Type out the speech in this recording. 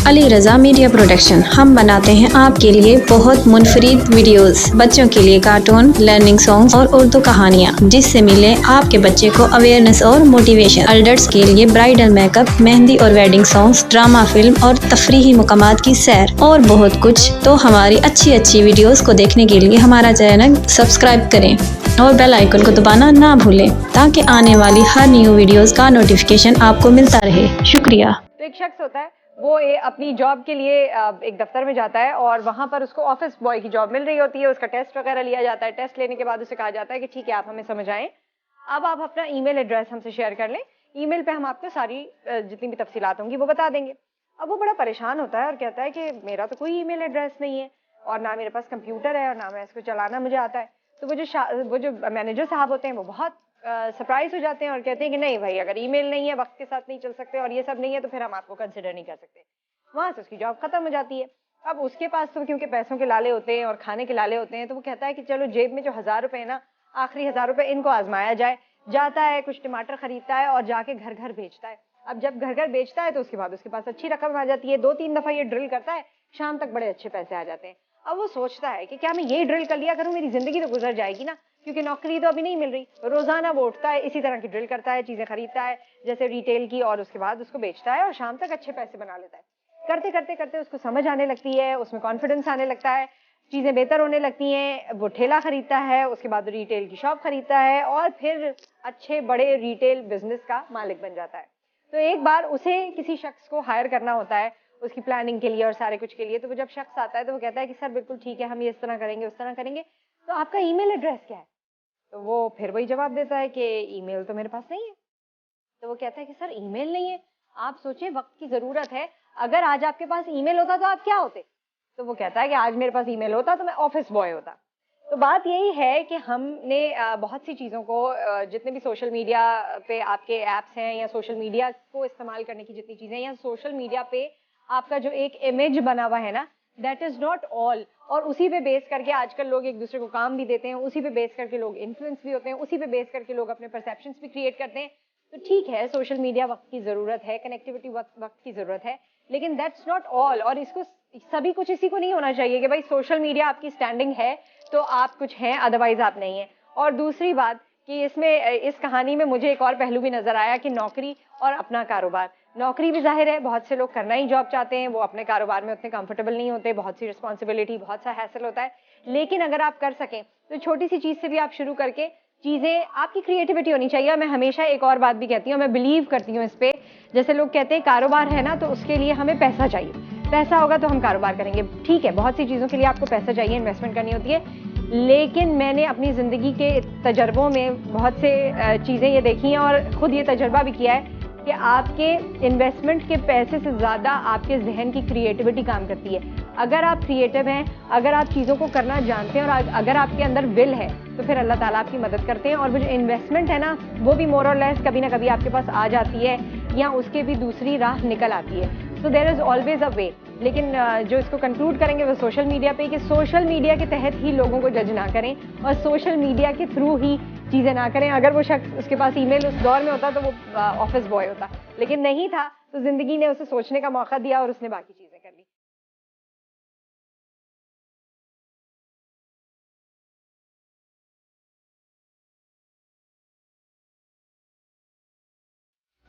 Ali Raza media production, ہم بناتے ہیں آپ کے لیے بہت منفرد ویڈیوز، بچوں کے لیے کارٹون، لرننگ سانگز اور اردو کہانیاں، جس سے ملے آپ کے بچے کو اویئرنیس اور موٹیویشن۔ ایلڈرز کے لیے برائڈل میک اپ، مہندی اور ویڈنگ سانگز، ڈرامہ فلم اور تفریحی مقامات کی سیر اور بہت کچھ۔ تو ہماری اچھی ویڈیوز کو دیکھنے کے لیے ہمارا چینل سبسکرائب کریں اور بیل آئیکن کو دبانا نہ بھولیں تاکہ آنے والی ہر نیو ویڈیوز کا نوٹیفیکیشن آپ کو ملتا رہے۔ شکریہ۔ تو ایک شخص ہوتا ہے، وہ اپنی جاب کے لیے ایک دفتر میں جاتا ہے اور وہاں پر اس کو آفس بوائے کی جاب مل رہی ہوتی ہے، اس کا ٹیسٹ وغیرہ لیا جاتا ہے، ٹیسٹ لینے کے بعد اسے کہا جاتا ہے کہ ٹھیک ہے آپ ہمیں سمجھ آئیں، اب آپ اپنا ای میل ایڈریس ہم سے شیئر کر لیں، ای میل پہ ہم آپ کو ساری جتنی بھی تفصیلات ہوں گی وہ بتا دیں گے۔ اب وہ بڑا پریشان ہوتا ہے اور کہتا ہے کہ میرا تو کوئی ای میل ایڈریس نہیں ہے اور نہ میرے پاس کمپیوٹر ہے اور نہ میں اس کو چلانا مجھے آتا ہے۔ تو وہ جو مینیجر صاحب ہوتے ہیں وہ بہت سرپرائز ہو جاتے ہیں اور کہتے ہیں کہ نہیں بھائی، اگر ای میل نہیں ہے، وقت کے ساتھ نہیں چل سکتے اور یہ سب نہیں ہے تو پھر ہم آپ کو کنسیڈر نہیں کر سکتے۔ وہاں سے اس کی جاب ختم ہو جاتی ہے۔ اب اس کے پاس تو کیونکہ پیسوں کے لالے ہوتے ہیں اور کھانے کے لالے ہوتے ہیں، تو وہ کہتا ہے کہ چلو جیب میں جو 1000 روپے ہے نا، آخری 1000 روپے ان کو آزمایا جائے۔ جاتا ہے، کچھ ٹماٹر خریدتا ہے اور جا کے گھر گھر بیچتا ہے۔ اب جب گھر گھر بیچتا ہے تو اس کے بعد اس کے پاس اچھی رقم آ جاتی ہے، 2-3 دفعہ یہ ڈرل کرتا ہے، شام تک بڑے اچھے پیسے آ جاتے ہیں۔ اب وہ سوچتا ہے کہ کیا میں یہ ڈرل کر لیا کروں، میری زندگی تو گزر جائے گی نا، کیونکہ نوکری تو ابھی نہیں مل رہی۔ روزانہ وہ اٹھتا ہے، اسی طرح کی ڈرل کرتا ہے، چیزیں خریدتا ہے جیسے ریٹیل کی، اور اس کے بعد اس کو بیچتا ہے اور شام تک اچھے پیسے بنا لیتا ہے۔ کرتے کرتے کرتے اس کو سمجھ آنے لگتی ہے، اس میں کانفیڈنس آنے لگتا ہے، چیزیں بہتر ہونے لگتی ہیں، وہ ٹھیلا خریدتا ہے، اس کے بعد ریٹیل کی شاپ خریدتا ہے اور پھر اچھے بڑے ریٹیل بزنس کا مالک بن جاتا ہے۔ تو ایک بار اسے کسی شخص کو ہائر کرنا ہوتا ہے اس کی پلاننگ کے لیے اور سارے کچھ کے لیے، تو وہ جب شخص آتا ہے تو وہ کہتا ہے کہ سر بالکل ٹھیک ہے، ہم یہ اس طرح کریں گے اس طرح کریں گے، تو آپ کا ای میل ایڈریس کیا ہے؟ تو وہ پھر وہی جواب دیتا ہے کہ ای میل تو میرے پاس نہیں ہے۔ تو وہ کہتا ہے کہ سر ای میل نہیں ہے، آپ سوچیں وقت کی ضرورت ہے، اگر آج آپ کے پاس ای میل ہوتا تو آپ کیا ہوتے؟ تو وہ کہتا ہے کہ آج میرے پاس ای میل ہوتا تو میں آفس بوائے ہوتا۔ تو بات یہی ہے کہ ہم نے بہت سی چیزوں کو، جتنے بھی سوشل میڈیا پہ آپ کے ایپس ہیں یا سوشل میڈیا کو استعمال کرنے کی جتنی چیزیں، یا سوشل میڈیا پہ آپ کا جو ایک امیج بنا ہوا ہے نا، دیٹ از ناٹ آل، اور اسی پہ بیس کر کے آج کل لوگ ایک دوسرے کو کام بھی دیتے ہیں، اسی پہ بیس کر کے لوگ انفلوئنس بھی ہوتے ہیں، اسی پہ بیس کر کے لوگ اپنے پرسیپشنس بھی کریٹ کرتے ہیں۔ تو ٹھیک ہے، سوشل میڈیا وقت کی ضرورت ہے، کنیکٹیوٹی وقت کی ضرورت ہے، لیکن دیٹس ناٹ آل، اور اس کو سبھی کچھ اسی کو نہیں ہونا چاہیے کہ بھائی سوشل میڈیا آپ کی اسٹینڈنگ ہے تو آپ کچھ ہیں، ادروائز آپ نہیں ہیں۔ اور دوسری بات کہ اس کہانی میں مجھے ایک اور پہلو بھی نظر آیا کہ نوکری اور اپنا کاروبار۔ نوکری بھی ظاہر ہے بہت سے لوگ کرنا ہی جاب چاہتے ہیں، وہ اپنے کاروبار میں اتنے کمفرٹیبل نہیں ہوتے، بہت سی رسپانسبلٹی، بہت سا ہیسل ہوتا ہے، لیکن اگر آپ کر سکیں تو چھوٹی سی چیز سے بھی آپ شروع کر کے چیزیں، آپ کی کریٹیوٹی ہونی چاہیے۔ میں ہمیشہ ایک اور بات بھی کہتی ہوں، میں بلیو کرتی ہوں اس پہ، جیسے لوگ کہتے ہیں کاروبار ہے نا تو اس کے لیے ہمیں پیسہ چاہیے، پیسہ ہوگا تو ہم کاروبار کریں گے۔ ٹھیک ہے، بہت سی چیزوں کے لیے آپ کو پیسہ چاہیے، انویسٹمنٹ کرنی ہوتی ہے، لیکن میں نے اپنی زندگی کے تجربوں میں بہت سے چیزیں یہ دیکھی ہیں اور خود یہ تجربہ بھی کیا ہے کہ آپ کے انویسٹمنٹ کے پیسے سے زیادہ آپ کے ذہن کی کریٹیوٹی کام کرتی ہے۔ اگر آپ کریٹو ہیں، اگر آپ چیزوں کو کرنا جانتے ہیں اور اگر آپ کے اندر ول ہے تو پھر اللہ تعالیٰ آپ کی مدد کرتے ہیں، اور وہ جو انویسٹمنٹ ہے نا وہ بھی مور اور لیس کبھی نہ کبھی آپ کے پاس آ جاتی ہے یا اس کے بھی دوسری راہ نکل آتی ہے۔ سو دیر از آلویز اے وے۔ لیکن جو اس کو کنکلوڈ کریں گے وہ سوشل میڈیا پہ، کہ سوشل میڈیا کے تحت ہی لوگوں کو جج نہ کریں اور سوشل میڈیا کے تھرو ہی چیزیں نہ کریں۔ اگر وہ شخص، اس کے پاس ای میل اس دور میں ہوتا تو وہ آفس بوائے ہوتا، لیکن نہیں تھا، تو زندگی نے اسے سوچنے کا موقع دیا اور اس نے باقی چیزیں